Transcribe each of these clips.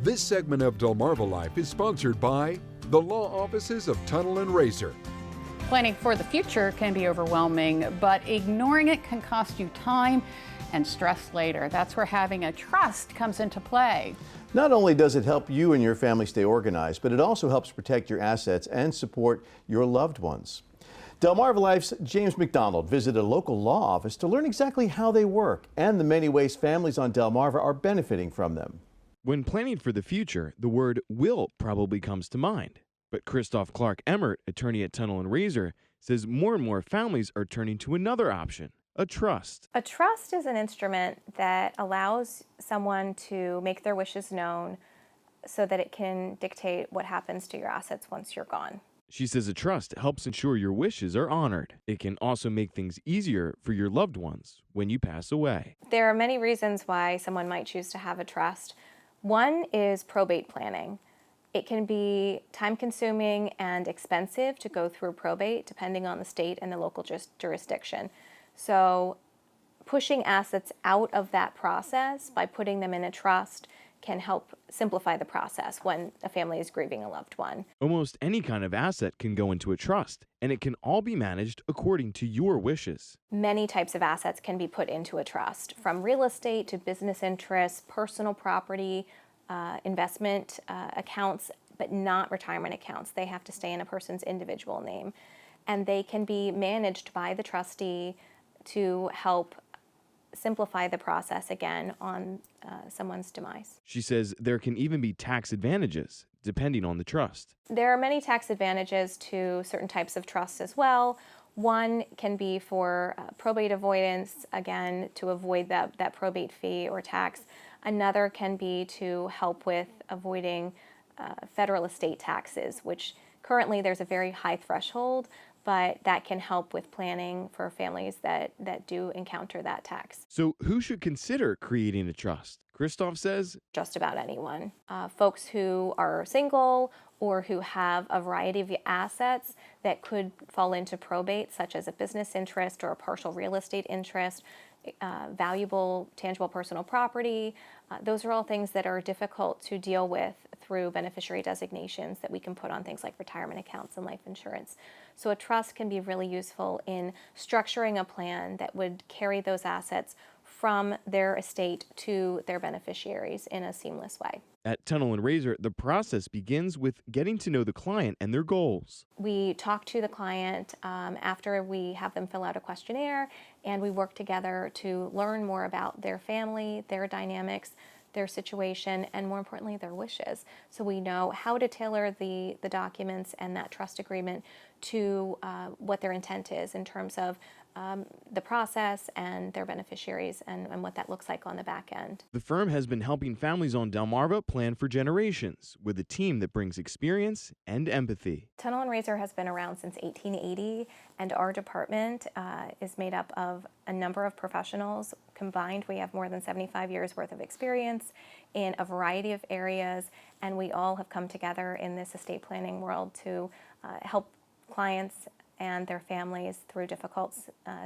This segment of DelmarvaLife is sponsored by the law offices of Tunnell Raysor. Planning for the future can be overwhelming, but ignoring it can cost you time and stress later. That's where having a trust comes into play. Not only does it help you and your family stay organized, but it also helps protect your assets and support your loved ones. DelmarvaLife's James McDonald visited a local law office to learn exactly how they work and the many ways families on Delmarva are benefiting from them. When planning for the future, the word will probably comes to mind. But Christoph Clark Emmert, attorney at Tunnell Raysor, says more and more families are turning to another option, a trust. A trust is an instrument that allows someone to make their wishes known so that it can dictate what happens to your assets once you're gone. She says a trust helps ensure your wishes are honored. It can also make things easier for your loved ones when you pass away. There are many reasons why someone might choose to have a trust. One is probate planning. It can be time-consuming and expensive to go through probate depending on the state and the local jurisdiction. So pushing assets out of that process by putting them in a trust can help simplify the process when a family is grieving a loved one. Almost any kind of asset can go into a trust, and it can all be managed according to your wishes. Many types of assets can be put into a trust, from real estate to business interests, personal property, investment accounts, but not retirement accounts. They have to stay in a person's individual name. And they can be managed by the trustee to help simplify the process again on someone's demise. She says there can even be tax advantages depending on the trust. There are many tax advantages to certain types of trusts as well. One can be for probate avoidance, again, to avoid that probate fee or tax. Another can be to help with avoiding federal estate taxes, which currently there's a very high threshold, but that can help with planning for families that do encounter that tax. So who should consider creating a trust? Christoph says just about anyone. Folks who are single or who have a variety of assets that could fall into probate, such as a business interest or a partial real estate interest, valuable tangible personal property. Those are all things that are difficult to deal with through beneficiary designations that we can put on things like retirement accounts and life insurance. So a trust can be really useful in structuring a plan that would carry those assets from their estate to their beneficiaries in a seamless way. at Tunnell Raysor, the process begins with getting to know the client and their goals. We talk to the client after we have them fill out a questionnaire, and we work together to learn more about their family, their dynamics, their situation, and more importantly, their wishes. So we know how to tailor the documents and that trust agreement to what their intent is in terms of the process and their beneficiaries and what that looks like on the back end. The firm has been helping families on Delmarva plan for generations with a team that brings experience and empathy. Tunnell Raysor has been around since 1880, and our department is made up of a number of professionals. Combined, we have more than 75 years worth of experience in a variety of areas, and we all have come together in this estate planning world to help clients and their families through difficult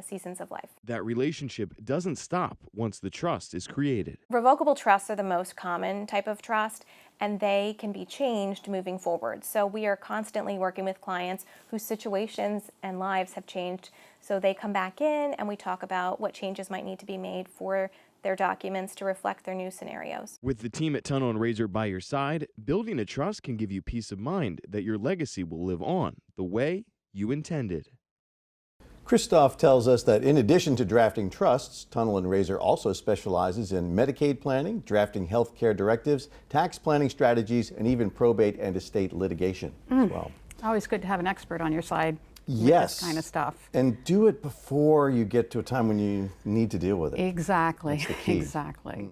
seasons of life. That relationship doesn't stop once the trust is created. Revocable trusts are the most common type of trust, and they can be changed moving forward. So we are constantly working with clients whose situations and lives have changed. So they come back in and we talk about what changes might need to be made for their documents to reflect their new scenarios. With the team at Tunnell Raysor by your side, building a trust can give you peace of mind that your legacy will live on the way you intended. Christoph tells us that in addition to drafting trusts, Tunnell Raysor also specializes in Medicaid planning, drafting health care directives, tax planning strategies, and even probate and estate litigation as well. Always good to have an expert on your side. Yes. With this kind of stuff. And do it before you get to a time when you need to deal with it. Exactly. That's the key. Exactly.